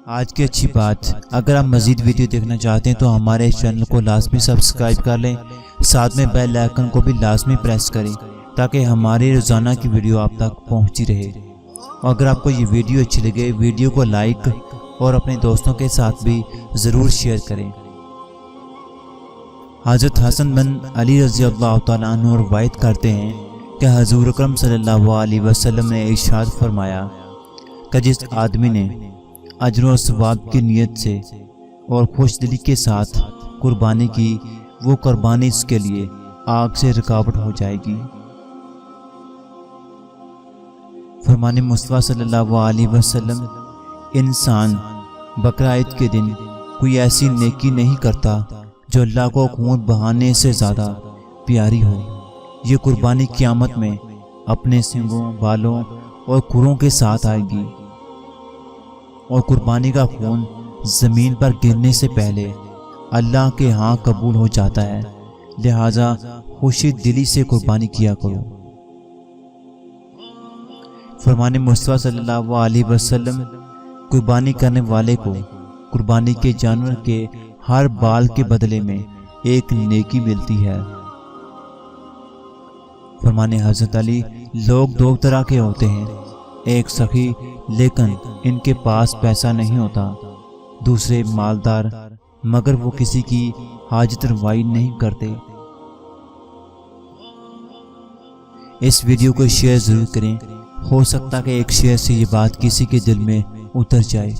آج کی اچھی بات، اگر آپ مزید ویڈیو دیکھنا چاہتے ہیں تو ہمارے چینل کو لازمی سبسکرائب کر لیں، ساتھ میں بیل آئیکن کو بھی لازمی پریس کریں تاکہ ہماری روزانہ کی ویڈیو آپ تک پہنچتی رہے۔ اور اگر آپ کو یہ ویڈیو اچھی لگے، ویڈیو کو لائک اور اپنے دوستوں کے ساتھ بھی ضرور شیئر کریں۔ حضرت حسن بن علی رضی اللہ تعالیٰ عنہ روایت کرتے ہیں کہ حضور اکرم صلی اللہ علیہ وسلم نے ارشاد فرمایا کہ جس آدمی نے اجر و ثواب کی نیت سے اور خوش دلی کے ساتھ قربانی کی، وہ قربانی اس کے لیے آگ سے رکاوٹ ہو جائے گی۔ فرمان مصطفیٰ صلی اللہ علیہ وسلم، انسان بقرہ عید کے دن کوئی ایسی نیکی نہیں کرتا جو اللہ کو خون بہانے سے زیادہ پیاری ہو۔ یہ قربانی قیامت میں اپنے سنگوں، بالوں اور کھروں کے ساتھ آئے گی، اور قربانی کا خون زمین پر گرنے سے پہلے اللہ کے ہاں قبول ہو جاتا ہے، لہذا خوشی دلی سے قربانی کیا کرو۔ فرمان مصطفیٰ صلی اللہ علیہ وسلم، قربانی کرنے والے کو قربانی کے جانور کے ہر بال کے بدلے میں ایک نیکی ملتی ہے۔ فرمان حضرت علی، لوگ دو طرح کے ہوتے ہیں، ایک سخی لیکن ان کے پاس پیسہ نہیں ہوتا، دوسرے مالدار مگر وہ کسی کی حاجت روائی نہیں کرتے۔ اس ویڈیو کو شیئر ضرور کریں، ہو سکتا کہ ایک شیئر سے یہ بات کسی کے دل میں اتر جائے۔